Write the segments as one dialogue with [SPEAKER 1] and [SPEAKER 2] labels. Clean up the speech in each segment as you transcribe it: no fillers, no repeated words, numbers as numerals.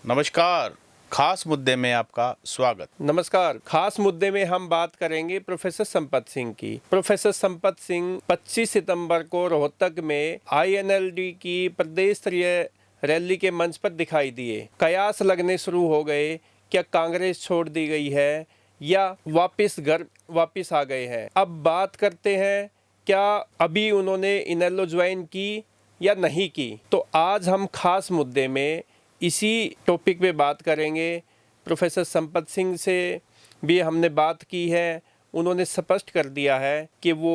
[SPEAKER 1] नमस्कार। खास मुद्दे में आपका स्वागत।
[SPEAKER 2] नमस्कार। खास मुद्दे में हम बात करेंगे प्रोफेसर संपत सिंह की। प्रोफेसर संपत सिंह 25 सितंबर को रोहतक में आईएनएलडी की प्रदेश स्तरीय रैली के मंच पर दिखाई दिए। कयास लगने शुरू हो गए, क्या कांग्रेस छोड़ दी गई है या वापिस आ गए हैं। अब बात करते हैं, क्या अभी उन्होंने इनेलो ज्वाइन की या नहीं की। तो आज हम खास मुद्दे में इसी टॉपिक पे बात करेंगे। प्रोफेसर संपत सिंह से भी हमने बात की है। उन्होंने स्पष्ट कर दिया है कि वो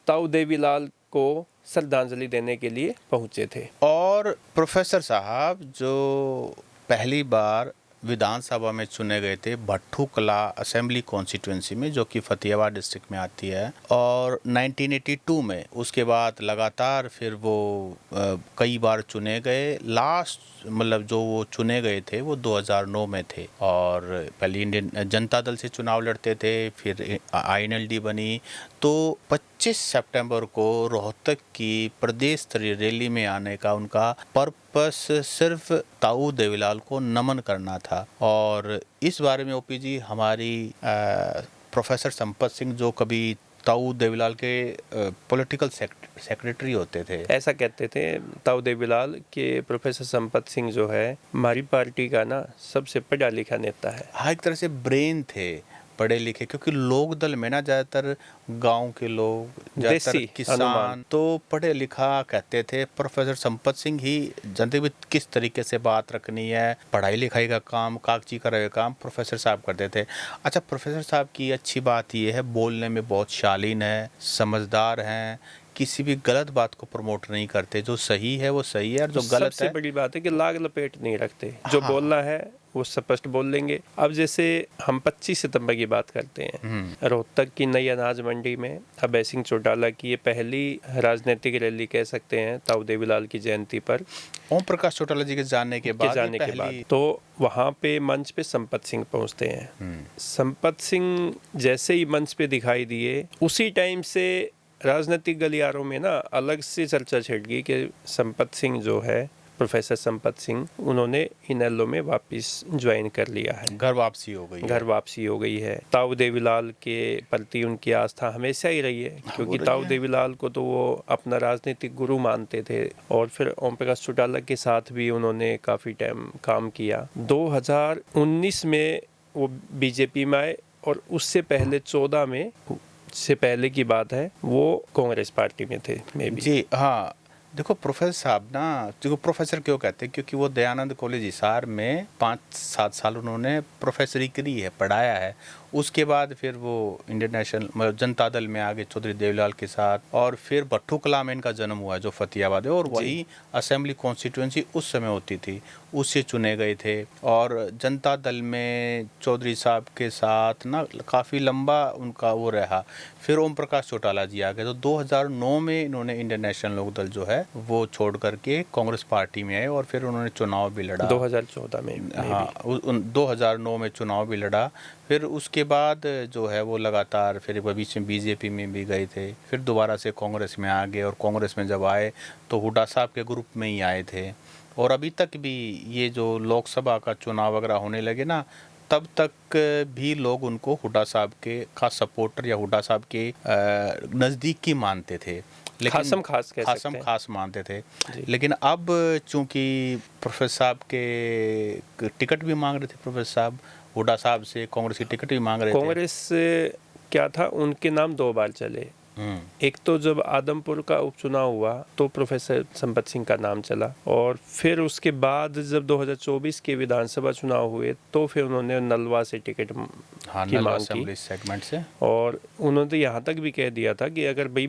[SPEAKER 2] ताऊ देवीलाल को श्रद्धांजलि देने के लिए पहुंचे थे।
[SPEAKER 1] और प्रोफेसर साहब जो पहली बार विधानसभा में चुने गए थे भट्टू कला असेंबली कॉन्स्टिट्यूंसी में, जो कि फतेहाबाद डिस्ट्रिक्ट में आती है, और 1982 में उसके बाद लगातार फिर वो कई बार चुने गए। लास्ट मतलब जो वो चुने गए थे वो 2009 में थे, और पहले इंडियन जनता दल से चुनाव लड़ते थे, फिर आईएनएलडी बनी। तो 25 सितंबर को रोहतक की प्रदेश स्तरीय रैली में आने का उनका पर्पस सिर्फ ताऊ देवीलाल को नमन करना था। और इस बारे में ओपी जी, हमारी प्रोफेसर संपत सिंह जो कभी ताऊ देवीलाल के पॉलिटिकल सेक्रेटरी होते थे,
[SPEAKER 2] ऐसा कहते थे ताऊ देवीलाल के प्रोफेसर संपत सिंह जो है हमारी पार्टी का ना सबसे पढ़ा लिखा नेता है।
[SPEAKER 1] हाँ, एक तरह से ब्रेन थे, पढ़े लिखे, क्योंकि लोक दल में ना ज़्यादातर गांव के लोग, ज़्यादातर किसान तो पढ़े लिखा कहते थे। प्रोफेसर संपत सिंह ही जानते भी किस तरीके से बात रखनी है, पढ़ाई लिखाई का काम, कागजी का काम प्रोफेसर साहब करते थे। अच्छा, प्रोफेसर साहब की अच्छी बात ये है, बोलने में बहुत शालीन है, समझदार हैं, किसी भी गलत बात को प्रमोट नहीं करते। जो सही है वो सही है, और जो गलत
[SPEAKER 2] सबसे
[SPEAKER 1] है,
[SPEAKER 2] बड़ी बात है कि लाग लपेट नहीं रखते। जो बोलना है वो स्पष्ट बोल लेंगे। अब जैसे हम 25 सितंबर की बात करते हैं, रोहतक की नई अनाज मंडी में अभय सिंह चौटाला की ये पहली राजनीतिक रैली कह सकते हैं ताऊ देवीलाल की जयंती पर,
[SPEAKER 1] ओम प्रकाश चौटाला जी के जाने के बाद
[SPEAKER 2] तो वहाँ पे मंच पे संपत सिंह पहुँचते हैं। संपत सिंह जैसे ही मंच पे दिखाई दिए, उसी टाइम से राजनीतिक गलियारों में ना अलग से चर्चा छिड़ गई कि संपत सिंह जो है, प्रोफेसर संपत सिंह, उन्होंने इनेलो में वापस ज्वाइन कर लिया है।
[SPEAKER 1] घर वापसी हो गई है।
[SPEAKER 2] ताऊ देवीलाल के प्रति उनकी आस्था हमेशा ही रही है, क्योंकि ताऊ देवीलाल को तो वो अपना राजनीतिक गुरु मानते थे। और फिर ओम प्रकाश चौटाला के साथ भी उन्होंने काफ़ी टाइम काम किया। 2019 में वो बीजेपी में आए, और उससे पहले 14 में से पहले की बात है, वो कांग्रेस पार्टी में थे मे बी।
[SPEAKER 1] जी हाँ, देखो प्रोफेसर साहब ना, देखो प्रोफेसर क्यों कहते हैं, क्योंकि वो दयानंद कॉलेज हिसार में 5-7 साल उन्होंने प्रोफेसरी करी है, पढ़ाया है। उसके बाद फिर वो इंडियन नेशनल मतलब जनता दल में आगे चौधरी देवीलाल के साथ, और फिर भट्टू कला में इनका जन्म हुआ जो फतेहाबाद है, और वही असेंबली कॉन्स्टिट्यूंसी उस समय होती थी, उससे चुने गए थे। और जनता दल में चौधरी साहब के साथ ना काफ़ी लंबा उनका वो रहा। फिर ओम प्रकाश चौटाला जी आ गए, तो 2009 में इन्होंने इंडियन नेशनल लोक दल जो है वो छोड़ करके कांग्रेस पार्टी में आए, और फिर उन्होंने चुनाव भी लड़ा
[SPEAKER 2] 2014 में।
[SPEAKER 1] हाँ, 2009 में चुनाव भी लड़ा। फिर उसके बाद जो है वो लगातार फिर भविष्य में बीजेपी में भी गए थे, फिर दोबारा से कांग्रेस में आ गए, और कांग्रेस में जब आए तो हुड्डा साहब के ग्रुप में ही आए थे। और अभी तक भी ये जो लोकसभा का चुनाव वगैरह होने लगे ना, तब तक भी लोग उनको हुड्डा साहब के खास सपोर्टर या हुड्डा साहब के नज़दीकी मानते थे, लेकिन खास मानते थे। लेकिन अब चूंकि प्रोफेसर साहब के टिकट भी मांग रहे थे, प्रोफेसर साहब हुड्डा साहब से कांग्रेस की टिकट भी मांग रहे थे।
[SPEAKER 2] कांग्रेस क्या था, उनके नाम 2 बार चले। एक तो जब आदमपुर का उपचुनाव हुआ तो प्रोफेसर संपत सिंह का नाम चला, और फिर उसके बाद जब 2024 के विधानसभा चुनाव हुए तो फिर उन्होंने नलवा से टिकट की मांग की
[SPEAKER 1] सेगमेंट से।
[SPEAKER 2] और उन्होंने यहाँ तक भी कह दिया था कि अगर भाई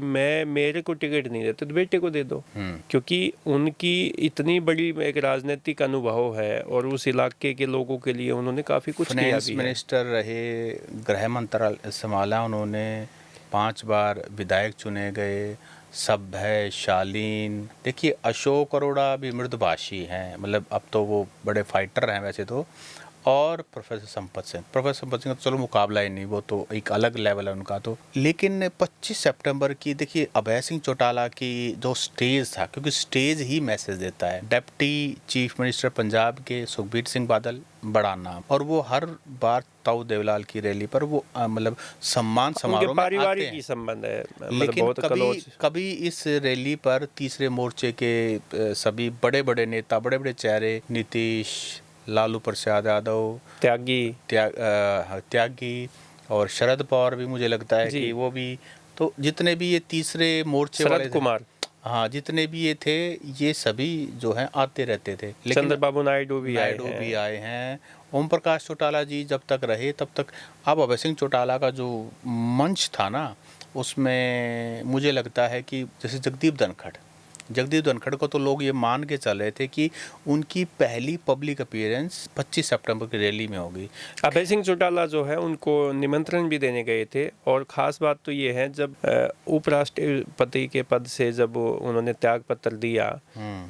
[SPEAKER 2] मेरे को टिकट नहीं देते तो बेटे को दे दो, क्योंकि उनकी इतनी बड़ी एक राजनीतिक अनुभव है, और उस इलाके के लोगों के लिए उन्होंने काफ़ी कुछ किया भी है।
[SPEAKER 1] मिनिस्टर रहे, गृह मंत्रालय संभाला उन्होंने, 5 बार विधायक चुने गए, सभ्य शालीन। देखिए अशोक अरोड़ा भी मृदुभाषी हैं, मतलब अब तो वो बड़े फाइटर हैं वैसे तो, और प्रोफेसर संपत सिंह का तो चलो मुकाबला ही नहीं, वो तो एक अलग लेवल है उनका तो। लेकिन 25 सितंबर की देखिए अभय सिंह चौटाला की जो स्टेज था, क्योंकि स्टेज ही मैसेज देता है। डिप्टी चीफ मिनिस्टर पंजाब के सुखबीर सिंह बादल, बड़ा नाम, और वो हर बार ताऊ देवलाल की रैली पर वो मतलब सम्मान समारोह में आते
[SPEAKER 2] पारिवारिक ही
[SPEAKER 1] हैं।
[SPEAKER 2] संबंध है, मतलब
[SPEAKER 1] लेकिन
[SPEAKER 2] बहुत क्लोज।
[SPEAKER 1] कभी इस रैली पर तीसरे मोर्चे के सभी बड़े बड़े नेता, बड़े बड़े चेहरे, नीतीश, लालू प्रसाद यादव, त्यागी और शरद पवार भी, मुझे लगता है कि वो भी, तो जितने भी ये तीसरे मोर्चे वाले
[SPEAKER 2] शरद कुमार,
[SPEAKER 1] हाँ जितने भी ये थे, ये सभी जो हैं आते रहते थे। लेकिन
[SPEAKER 2] चंद्रबाबू नायडू भी
[SPEAKER 1] आए हैं, ओम प्रकाश चौटाला जी जब तक रहे तब तक। अब अभय सिंह चौटाला का जो मंच था ना, उसमें मुझे लगता है कि जैसे जगदीप धनखड़ को तो लोग ये मान के चल रहे थे कि उनकी पहली पब्लिक अपीयरेंस 25 सितंबर की रैली में होगी।
[SPEAKER 2] अभय सिंह चौटाला जो है उनको निमंत्रण भी देने गए थे, और ख़ास बात तो ये है जब उपराष्ट्रपति के पद से जब उन्होंने त्याग पत्र दिया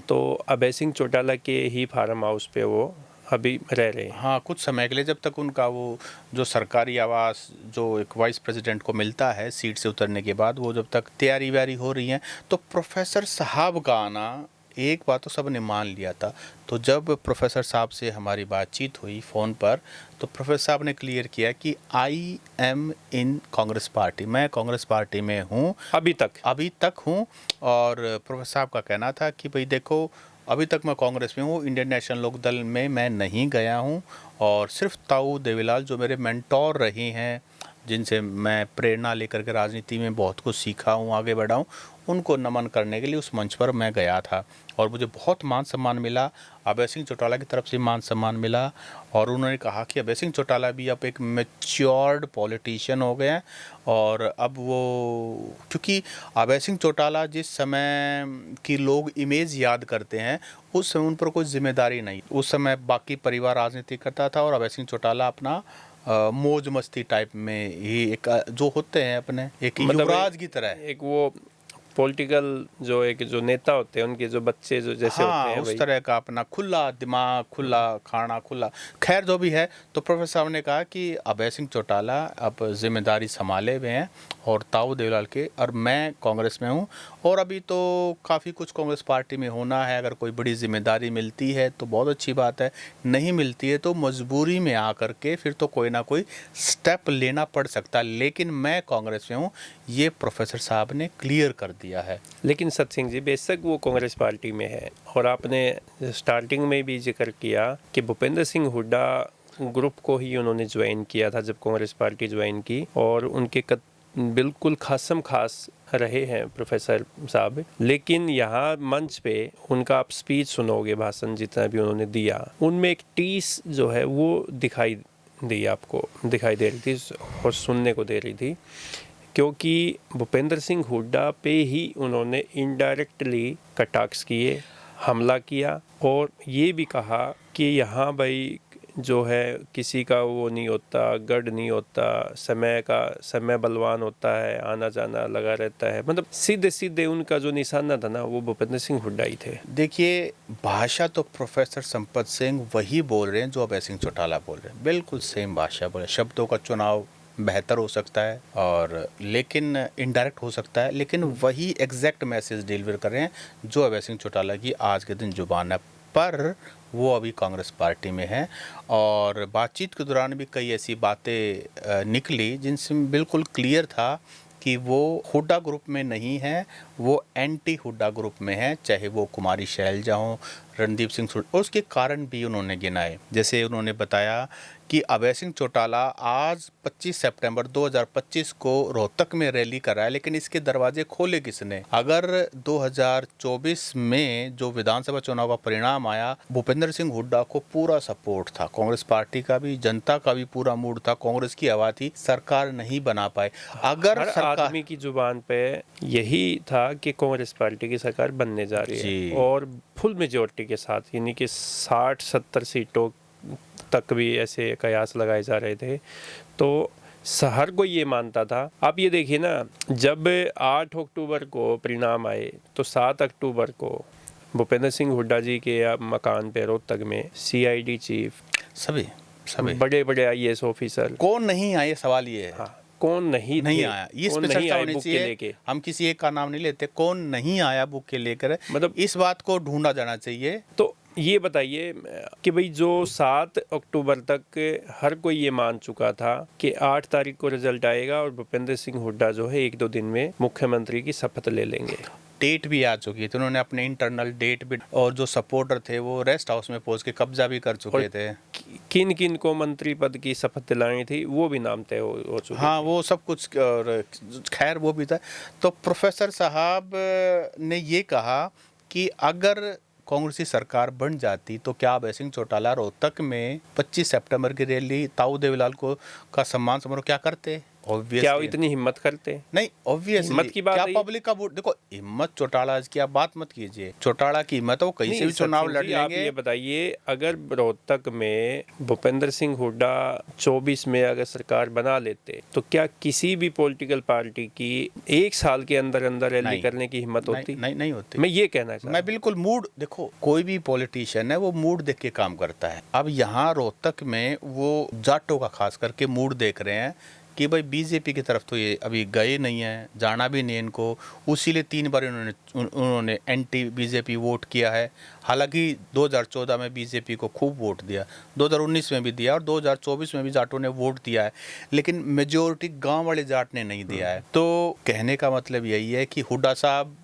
[SPEAKER 2] तो अभय सिंह चौटाला के ही फार्म हाउस पे वो अभी रह रहे हैं।
[SPEAKER 1] हाँ, कुछ समय के लिए, जब तक उनका वो जो सरकारी आवास जो एक वाइस प्रेसिडेंट को मिलता है सीट से उतरने के बाद, वो जब तक तैयारी व्यारी हो रही है। तो प्रोफेसर साहब का आना, एक बात तो सब ने मान लिया था। तो जब प्रोफेसर साहब से हमारी बातचीत हुई फ़ोन पर, तो प्रोफेसर साहब ने क्लियर किया कि I am in Congress party, मैं कांग्रेस पार्टी में हूँ अभी तक हूँ। और प्रोफेसर साहब का कहना था कि भाई देखो, अभी तक मैं कांग्रेस में हूँ, इंडियन नेशनल लोकदल में मैं नहीं गया हूँ, और सिर्फ ताऊ देवीलाल जो मेरे मेंटोर रहे हैं, जिनसे मैं प्रेरणा लेकर के राजनीति में बहुत कुछ सीखा हूँ, आगे बढ़ा हूँ, उनको नमन करने के लिए उस मंच पर मैं गया था। और मुझे बहुत मान सम्मान मिला, अभय सिंह चौटाला की तरफ से मान सम्मान मिला। और उन्होंने कहा कि अभय सिंह चौटाला भी अब एक मैच्योर्ड पॉलिटिशियन हो गए हैं, और अब वो, क्योंकि अभय सिंह चौटाला जिस समय की लोग इमेज याद करते हैं, उस समय उन पर कोई जिम्मेदारी नहीं, उस समय बाकी परिवार राजनीति करता था और अभय सिंह चौटाला अपना मौज मस्ती टाइप में ही, एक जो होते हैं अपने एक
[SPEAKER 2] मतलब
[SPEAKER 1] युवराज की तरह,
[SPEAKER 2] एक वो पॉलिटिकल जो नेता होते हैं उनके जो बच्चे जो जैसे होते हैं,
[SPEAKER 1] उस तरह का अपना खुला दिमाग, खुला खाना, खुला, खैर जो भी है। तो प्रोफेसर साहब ने कहा कि अभय सिंह चौटाला अब जिम्मेदारी संभाले हुए हैं, और ताऊ देवलाल के, और मैं कांग्रेस में हूँ, और अभी तो काफ़ी कुछ कांग्रेस पार्टी में होना है। अगर कोई बड़ी जिम्मेदारी मिलती है तो बहुत अच्छी बात है, नहीं मिलती है तो मजबूरी में आकर के फिर तो कोई ना कोई स्टेप लेना पड़ सकता है, लेकिन मैं कांग्रेस में हूँ, ये प्रोफेसर साहब ने क्लियर कर दिया है।
[SPEAKER 2] लेकिन सत सिंह जी, बेशक वो कांग्रेस पार्टी में है, और आपने स्टार्टिंग में भी जिक्र किया कि भूपेंद्र सिंह हुड्डा ग्रुप को ही उन्होंने ज्वाइन किया था जब कांग्रेस पार्टी ज्वाइन की, और उनके बिल्कुल खासम खास रहे हैं प्रोफेसर साहब। लेकिन यहाँ मंच पे उनका आप स्पीच सुनोगे, भाषण जितना भी उन्होंने दिया, उनमें एक टीस जो है वो दिखाई दे रही थी और सुनने को दे रही थी, क्योंकि भूपेंद्र सिंह हुड्डा पे ही उन्होंने इनडायरेक्टली कटाक्ष किए, हमला किया, और ये भी कहा कि यहाँ भाई जो है किसी का वो नहीं होता, गढ़ नहीं होता, समय बलवान होता है, आना जाना लगा रहता है। मतलब सीधे सीधे उनका जो निशाना था ना, वो भूपेंद्र सिंह हुड्डा ही थे।
[SPEAKER 1] देखिए, भाषा तो प्रोफेसर संपत सिंह वही बोल रहे हैं जो अभय सिंह चौटाला बोल रहे हैं, बिल्कुल सेम भाषा बोल रहे हैं। शब्दों का चुनाव बेहतर हो सकता है और लेकिन इनडायरेक्ट हो सकता है, लेकिन वही एग्जैक्ट मैसेज डिलीवर कर रहे हैं जो अभय सिंह चौटाला की आज के दिन जुबान है। पर वो अभी कांग्रेस पार्टी में है, और बातचीत के दौरान भी कई ऐसी बातें निकली जिनसे बिल्कुल क्लियर था कि वो हुड्डा ग्रुप में नहीं है, वो एंटी हुड्डा ग्रुप में है, चाहे वो कुमारी शैलजा हो, रणदीप सिंह और उसके कारण भी उन्होंने गिनाए। जैसे उन्होंने बताया कि अभय सिंह चौटाला आज 25 सितंबर 2025 को रोहतक में रैली कर रहा है, लेकिन इसके दरवाजे खोले किसने? अगर 2024 में जो विधानसभा चुनाव का परिणाम आया, भूपेंद्र सिंह हुड्डा को पूरा सपोर्ट था, कांग्रेस पार्टी का भी, जनता का भी पूरा मूड था, कांग्रेस की हवा थी, सरकार नहीं बना पाए। अगर सरकार,
[SPEAKER 2] आदमी की जुबान पे यही था कि कांग्रेस पार्टी की सरकार बनने जा रही है, और फुल मेजॉरिटी के साथ, यानी कि 60-70 सीटों तक भी ऐसे कयास लगाए जा रहे थे। तो हर कोई ये मानता था। आप ये देखिए ना, जब 8 अक्टूबर को परिणाम आए तो 7 अक्टूबर को भूपेंद्र सिंह हुड्डा जी के मकान पे रोहतक में CID चीफ,
[SPEAKER 1] सभी सभी
[SPEAKER 2] बड़े बड़े आईएएस ऑफिसर।
[SPEAKER 1] कौन नहीं आए, सवाल ये है।
[SPEAKER 2] हाँ, कौन नहीं
[SPEAKER 1] नहीं
[SPEAKER 2] थे,
[SPEAKER 1] आया, इस
[SPEAKER 2] कौन
[SPEAKER 1] पे
[SPEAKER 2] नहीं
[SPEAKER 1] चर्चा
[SPEAKER 2] आए
[SPEAKER 1] होनी
[SPEAKER 2] बुक के
[SPEAKER 1] चाहिए।
[SPEAKER 2] लेके।
[SPEAKER 1] हम किसी एक का नाम नहीं लेते, कौन नहीं आया बुक के लेकर,
[SPEAKER 2] मतलब
[SPEAKER 1] इस बात को ढूंढा जाना चाहिए।
[SPEAKER 2] तो ये बताइए कि भाई जो 7 अक्टूबर तक हर कोई ये मान चुका था कि 8 तारीख को रिजल्ट आएगा और भूपेंद्र सिंह हुड्डा जो है 1-2 दिन में मुख्यमंत्री की शपथ ले लेंगे।
[SPEAKER 1] डेट भी आ चुकी थी, उन्होंने अपने इंटरनल डेट भी, और जो सपोर्टर थे वो रेस्ट हाउस में पहुंच के कब्जा भी कर चुके थे।
[SPEAKER 2] किन किन को मंत्री पद की शपथ दिलानी थी वो भी नाम तय हो चुके।
[SPEAKER 1] हाँ, वो सब कुछ, और खैर वो भी था। तो प्रोफेसर साहब ने ये कहा कि अगर कांग्रेसी सरकार बन जाती तो क्या अभय सिंह चौटाला रोहतक में 25 सितंबर की रैली ताऊ देवीलाल को का सम्मान समारोह क्या करते?
[SPEAKER 2] क्या वो
[SPEAKER 1] ऑब्वियसली
[SPEAKER 2] इतनी हिम्मत करते?
[SPEAKER 1] नहीं, ऑब्वियसली
[SPEAKER 2] हिम्मत की बात
[SPEAKER 1] क्या
[SPEAKER 2] है ये।
[SPEAKER 1] पब्लिक का वोट, देखो हिम्मत चौटाला की आप बात मत कीजिए, चौटाला की हिम्मत है, वो कहीं से भी चुनाव लड़
[SPEAKER 2] सचिन जी, आप
[SPEAKER 1] लेंगे।
[SPEAKER 2] ये बताइए अगर रोहतक में भूपेंद्र सिंह हुड्डा 24 में अगर सरकार बना लेते तो क्या किसी भी पॉलिटिकल पार्टी की 1 साल के अंदर अंदर रैली
[SPEAKER 1] नहीं।
[SPEAKER 2] करने की हिम्मत होती?
[SPEAKER 1] नहीं होती।
[SPEAKER 2] मैं ये कहना चाहता
[SPEAKER 1] मैं बिल्कुल मूड, देखो कोई भी पॉलिटिशियन है वो मूड देख के काम करता है। अब यहाँ रोहतक में वो जाटों का खास करके मूड देख रहे हैं कि भाई बीजेपी की तरफ तो ये अभी गए नहीं है, जाना भी नहीं इनको, उसीलिए 3 बार उन्होंने एंटी बीजेपी वोट किया है। हालांकि 2014 में बीजेपी को खूब वोट दिया, 2019 में भी दिया और 2024 में भी जाटों ने वोट दिया है, लेकिन मेजोरिटी गांव वाले जाट ने नहीं दिया है। तो कहने का मतलब यही है कि हुड्डा साहब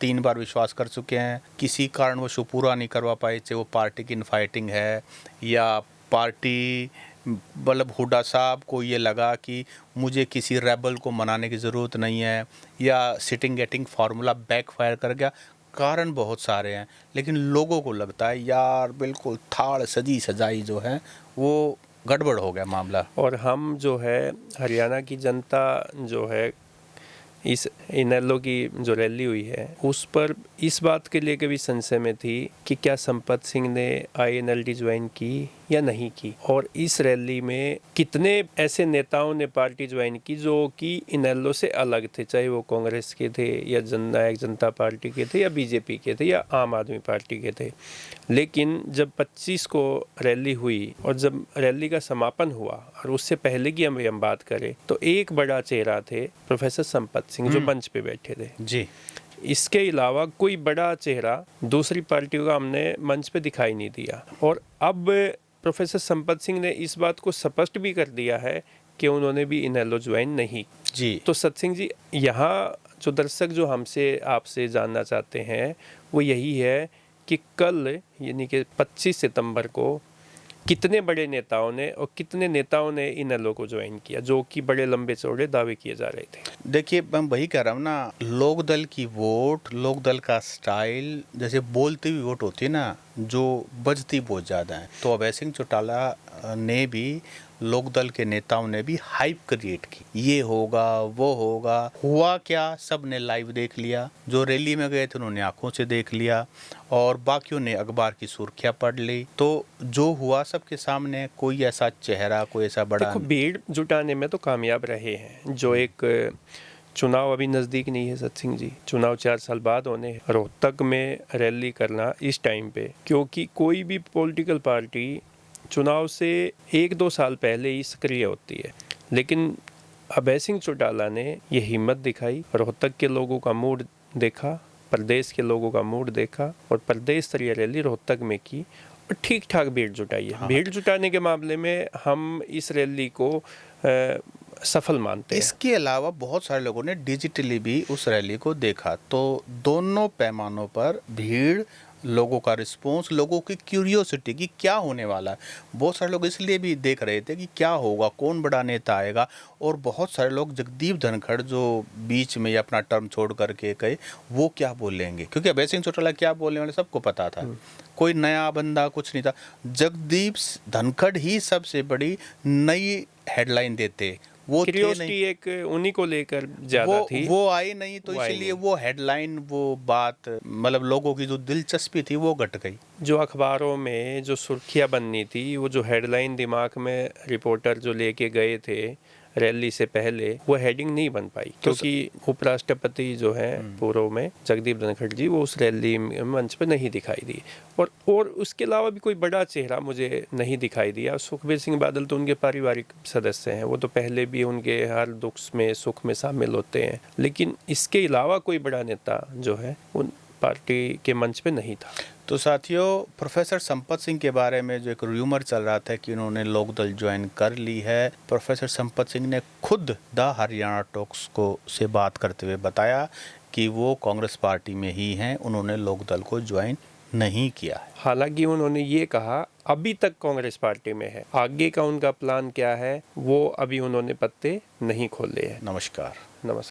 [SPEAKER 1] 3 बार विश्वास कर चुके हैं, किसी कारणवश वो पूरा नहीं करवा पाए, चाहे वो पार्टी की इनफाइटिंग है या पार्टी, मतलब हुड्डा साहब को ये लगा कि मुझे किसी रेबल को मनाने की ज़रूरत नहीं है, या सिटिंग गेटिंग फार्मूला बैकफायर कर गया। कारण बहुत सारे हैं, लेकिन लोगों को लगता है यार बिल्कुल थाड़ सजी सजाई जो है वो गड़बड़ हो गया मामला।
[SPEAKER 2] और हम जो है हरियाणा की जनता जो है इस इनेलो की जो रैली हुई है उस पर इस बात के लिए कभी संशय में थी कि क्या संपत सिंह ने INLD ज्वाइन की या नहीं की, और इस रैली में कितने ऐसे नेताओं ने पार्टी ज्वाइन की जो कि इनेलो से अलग थे, चाहे वो कांग्रेस के थे या जननायक जनता पार्टी के थे या बीजेपी के थे या आम आदमी पार्टी के थे। लेकिन जब 25 को रैली हुई और जब रैली का समापन हुआ और उससे पहले की हम बात करें तो एक बड़ा चेहरा थे प्रोफेसर संपत सिंह जो मंच पे बैठे थे
[SPEAKER 1] जी।
[SPEAKER 2] इसके अलावा कोई बड़ा चेहरा दूसरी पार्टियों का हमने मंच पे दिखाई नहीं दिया। और अब प्रोफेसर संपत सिंह ने इस बात को स्पष्ट भी कर दिया है कि उन्होंने भी इनेलो ज्वाइन नहीं
[SPEAKER 1] जी।
[SPEAKER 2] तो सत्सिंह जी, यहाँ जो दर्शक जो हमसे आपसे जानना चाहते हैं वो यही है कि कल यानी कि 25 सितंबर को कितने बड़े नेताओं ने और कितने नेताओं ने इनेलो को ज्वाइन किया जो कि बड़े लंबे चौड़े दावे किए जा रहे थे।
[SPEAKER 1] देखिए, मैं वही कह रहा हूँ ना, लोक दल की वोट, लोक दल का स्टाइल, जैसे बोलती हुई वोट होती है ना, जो बजती बहुत ज़्यादा है। तो अभय सिंह चौटाला ने भी, लोक दल के नेताओं ने भी हाइप क्रिएट की, ये होगा वो होगा। हुआ क्या, सब ने लाइव देख लिया, जो रैली में गए थे उन्होंने आंखों से देख लिया और बाकियों ने अखबार की सुर्खियां पढ़ ली। तो जो हुआ सबके सामने, कोई ऐसा चेहरा, कोई ऐसा बड़ा,
[SPEAKER 2] देखो भीड़ जुटाने में तो कामयाब रहे हैं। जो एक चुनाव अभी नज़दीक नहीं है सत्सिंह जी, चुनाव 4 साल बाद होने हैं। रोहतक में रैली करना इस टाइम पे, क्योंकि कोई भी पॉलिटिकल पार्टी चुनाव से 1-2 साल पहले ही सक्रिय होती है, लेकिन अभय सिंह चौटाला ने ये हिम्मत दिखाई, रोहतक के लोगों का मूड देखा, प्रदेश के लोगों का मूड देखा और प्रदेश स्तरीय रैली रोहतक में की और ठीक ठाक भीड़ जुटाई है।
[SPEAKER 1] हाँ।
[SPEAKER 2] भीड़ जुटाने के मामले में हम इस रैली को सफल मानते हैं।
[SPEAKER 1] इसके अलावा बहुत सारे लोगों ने डिजिटली भी उस रैली को देखा। तो दोनों पैमानों पर भीड़, लोगों का रिस्पॉन्स, लोगों की क्यूरियोसिटी कि क्या होने वाला है, बहुत सारे लोग इसलिए भी देख रहे थे कि क्या होगा, कौन बड़ा नेता आएगा। और बहुत सारे लोग जगदीप धनखड़ जो बीच में अपना टर्म छोड़ करके गए, वो क्या बोलेंगे, क्योंकि अभय सिंह चौटाला क्या बोलने वाले सबको पता था, कोई नया बंदा कुछ नहीं था। जगदीप धनखड़ ही सबसे बड़ी नई हेडलाइन देते, वो
[SPEAKER 2] क्यूरियोसिटी एक उन्हीं को लेकर ज्यादा थी,
[SPEAKER 1] वो आई नहीं, तो इसीलिए वो हेडलाइन, वो बात, मतलब लोगों की जो दिलचस्पी थी वो घट गई।
[SPEAKER 2] जो अखबारों में जो सुर्खियां बननी थी, वो जो हेडलाइन दिमाग में रिपोर्टर जो लेके गए थे रैली से पहले वो हेडिंग नहीं बन पाई, क्योंकि उपराष्ट्रपति जो है पूर्व में जगदीप धनखड़ जी, वो उस रैली मंच पर नहीं दिखाई दिए। और उसके अलावा भी कोई बड़ा चेहरा मुझे नहीं दिखाई दिया। सुखबीर सिंह बादल तो उनके पारिवारिक सदस्य हैं, वो तो पहले भी उनके हर दुख में सुख में शामिल होते हैं, लेकिन इसके अलावा कोई बड़ा नेता जो है उन पार्टी के मंच पे नहीं था।
[SPEAKER 1] तो साथियों, प्रोफेसर संपत सिंह के बारे में जो एक रूमर चल रहा था कि उन्होंने लोकदल ज्वाइन कर ली है, प्रोफेसर संपत सिंह ने खुद द हरियाणा टॉक्स को से बात करते हुए बताया कि वो कांग्रेस पार्टी में ही हैं, उन्होंने लोकदल को ज्वाइन नहीं किया है।
[SPEAKER 2] हालांकि उन्होंने ये कहा अभी तक कांग्रेस पार्टी में है, आगे का उनका प्लान क्या है वो अभी उन्होंने पत्ते नहीं खोले हैं।
[SPEAKER 1] नमस्कार।
[SPEAKER 2] नमस्कार।